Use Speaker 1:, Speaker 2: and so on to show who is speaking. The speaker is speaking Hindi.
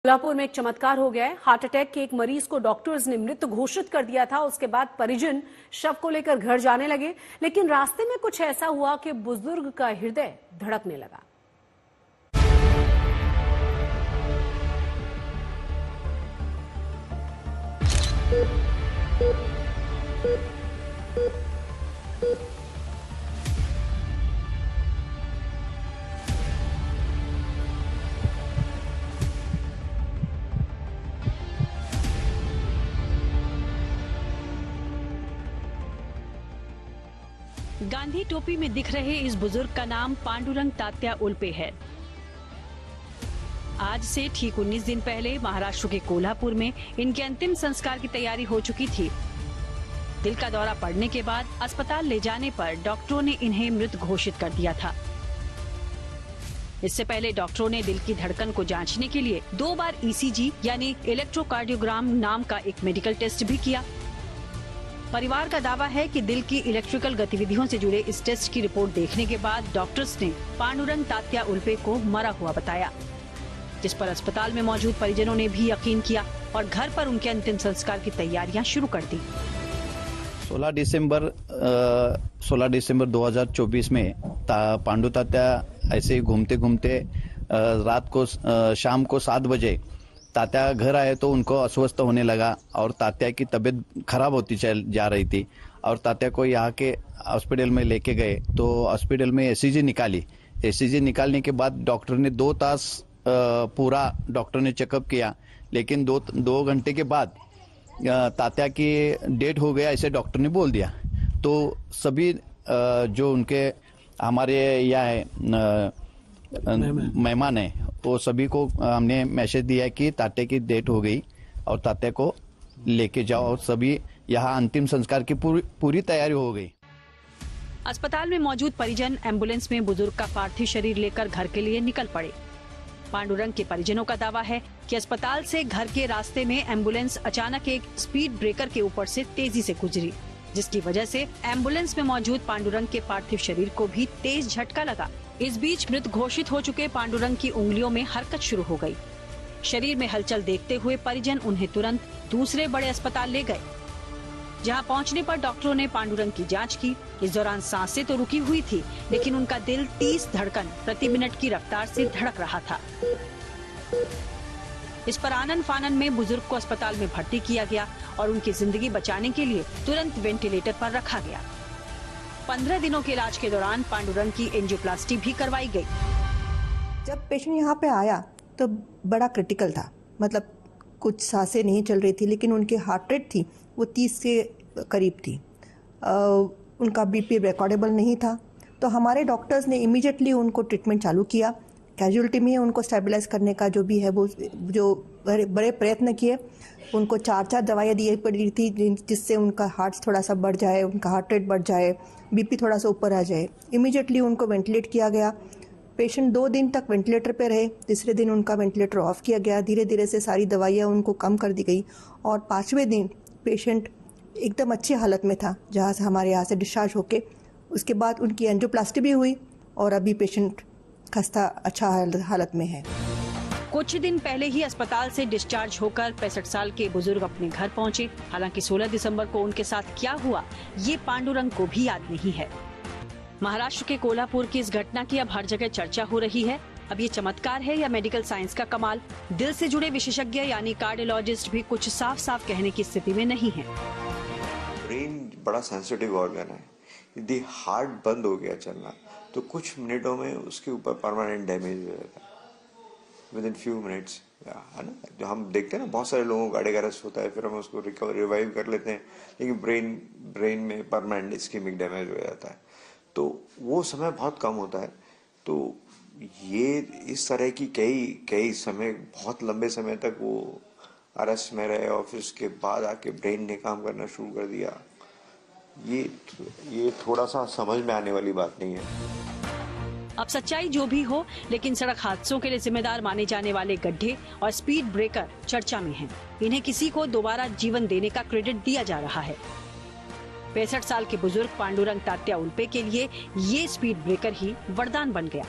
Speaker 1: कोल्हापुर में एक चमत्कार हो गया है। हार्ट अटैक के एक मरीज को डॉक्टर्स ने मृत घोषित कर दिया था। उसके बाद परिजन शव को लेकर घर जाने लगे, लेकिन रास्ते में कुछ ऐसा हुआ कि बुजुर्ग का हृदय धड़कने लगा।
Speaker 2: गांधी टोपी में दिख रहे इस बुजुर्ग का नाम पांडुरंग तात्या उल्पे है। आज से ठीक 19 दिन पहले महाराष्ट्र के कोल्हापुर में इनके अंतिम संस्कार की तैयारी हो चुकी थी। दिल का दौरा पड़ने के बाद अस्पताल ले जाने पर डॉक्टरों ने इन्हें मृत घोषित कर दिया था। इससे पहले डॉक्टरों ने दिल की धड़कन को जांचने के लिए 2 बार ईसीजी यानी इलेक्ट्रोकार्डियोग्राम नाम का एक मेडिकल टेस्ट भी किया। परिवार का दावा है कि दिल की इलेक्ट्रिकल गतिविधियों से जुड़े इस टेस्ट की रिपोर्ट देखने के बाद डॉक्टर्स ने पांडुरंग तात्या उल्पे को मरा हुआ बताया, जिस पर अस्पताल में मौजूद परिजनों ने भी यकीन किया और घर पर उनके अंतिम संस्कार की तैयारियां शुरू कर दी।
Speaker 3: 16 दिसंबर 2024 में पांडु तात्या ऐसे ही घूमते घूमते रात को शाम को 7 बजे तात्या घर आए तो उनको अस्वस्थ होने लगा और तात्या की तबीयत खराब होती जा रही थी और तात्या को यहाँ के हॉस्पिटल में लेके गए तो हॉस्पिटल में एसीजी निकाली। एसीजी निकालने के बाद डॉक्टर ने 2 तास पूरा डॉक्टर ने चेकअप किया, लेकिन 2 घंटे के बाद तात्या की डेथ हो गया ऐसे डॉक्टर ने बोल दिया। तो सभी जो उनके हमारे यहाँ है मेहमान है वो सभी को हमने मैसेज दिया कि तात्या की डेथ हो गई और तात्या को लेके जाओ और सभी यहाँ अंतिम संस्कार की पूरी तैयारी हो गई।
Speaker 2: अस्पताल में मौजूद परिजन एम्बुलेंस में बुजुर्ग का पार्थिव शरीर लेकर घर के लिए निकल पड़े। पांडुरंग के परिजनों का दावा है कि अस्पताल से घर के रास्ते में एम्बुलेंस अचानक एक स्पीड ब्रेकर के ऊपर से तेजी से गुजरी, जिसकी वजह से एम्बुलेंस में मौजूद पांडुरंग के पार्थिव शरीर को भी तेज झटका लगा। इस बीच मृत घोषित हो चुके पांडुरंग की उंगलियों में हरकत शुरू हो गई। शरीर में हलचल देखते हुए परिजन उन्हें तुरंत दूसरे बड़े अस्पताल ले गए, जहां पहुंचने पर डॉक्टरों ने पांडुरंग की जांच की। इस दौरान सांसें तो रुकी हुई थी, लेकिन उनका दिल 30 धड़कन प्रति मिनट की रफ्तार से धड़क रहा था। इस पर आनन फानन में बुजुर्ग को अस्पताल में भर्ती किया गया और उनकी जिंदगी बचाने के लिए तुरंत वेंटिलेटर पर रखा गया। 15 दिनों के इलाज के दौरान पांडुरंग की एंजियोप्लास्टी भी करवाई गई।
Speaker 4: जब पेशेंट यहाँ पे आया तो बड़ा क्रिटिकल था, मतलब कुछ सांसें नहीं चल रही थी, लेकिन उनकी हार्ट रेट थी वो 30 के करीब थी। उनका बीपी रिकॉर्डेबल नहीं था, तो हमारे डॉक्टर्स ने इमीडिएटली उनको ट्रीटमेंट चालू किया। कैजुअलिटी में उनको स्टेबलाइज करने का जो भी है वो जो बड़े प्रयत्न किए। उनको 4 दवाइयाँ दी पड़ी थी जिससे उनका हार्ट थोड़ा सा बढ़ जाए, उनका हार्ट रेट बढ़ जाए, बीपी थोड़ा सा ऊपर आ जाए। इमीडिएटली उनको वेंटिलेट किया गया। पेशेंट 2 दिन तक वेंटिलेटर पे रहे। तीसरे दिन उनका वेंटिलेटर ऑफ किया गया। धीरे धीरे से सारी दवाइयाँ उनको कम कर दी गई और 5वें दिन पेशेंट एकदम अच्छी हालत में था, जहाँ से हमारे यहाँ से डिस्चार्ज होके उसके बाद उनकी एंजियोप्लास्टी भी हुई और अभी पेशेंट खस्ता अच्छा हालत में है।
Speaker 2: कुछ दिन पहले ही अस्पताल से डिस्चार्ज होकर 65 साल के बुजुर्ग अपने घर पहुंचे। हालांकि 16 दिसंबर को उनके साथ क्या हुआ ये पांडुरंग को भी याद नहीं है। महाराष्ट्र के कोल्हापुर की इस घटना की अब हर जगह चर्चा हो रही है। अब ये चमत्कार है या मेडिकल साइंस का कमाल, दिल से जुड़े विशेषज्ञ यानी कार्डियोलॉजिस्ट भी कुछ साफ साफ कहने की स्थिति में नहीं है।
Speaker 5: ब्रेन बड़ा सेंसिटिव ऑर्गन है। यदि हार्ट बंद हो गया चलना तो कुछ मिनटों में उसके ऊपर परमानेंट डैमेज हो जाता है, विद इन फ्यू मिनट्स, है ना। जो हम देखते हैं ना, बहुत सारे लोगों को कार्डियक अरेस्ट होता है, फिर हम उसको रिवाइव कर लेते हैं, लेकिन ब्रेन में परमानेंट इस्केमिक डैमेज हो जाता है, तो वो समय बहुत कम होता है। तो ये इस तरह की कई समय, बहुत लंबे समय तक वो अरेस्ट में रहे और फिर उसके बाद आके ब्रेन ने काम करना शुरू कर दिया। ये थोड़ा सा समझ में आने वाली बात नहीं है।
Speaker 2: अब सच्चाई जो भी हो, लेकिन सड़क हादसों के लिए जिम्मेदार माने जाने वाले गड्ढे और स्पीड ब्रेकर चर्चा में हैं। इन्हें किसी को दोबारा जीवन देने का क्रेडिट दिया जा रहा है। 65 साल के बुजुर्ग पांडुरंग तात्या उल्पे के लिए ये स्पीड ब्रेकर ही वरदान बन गया।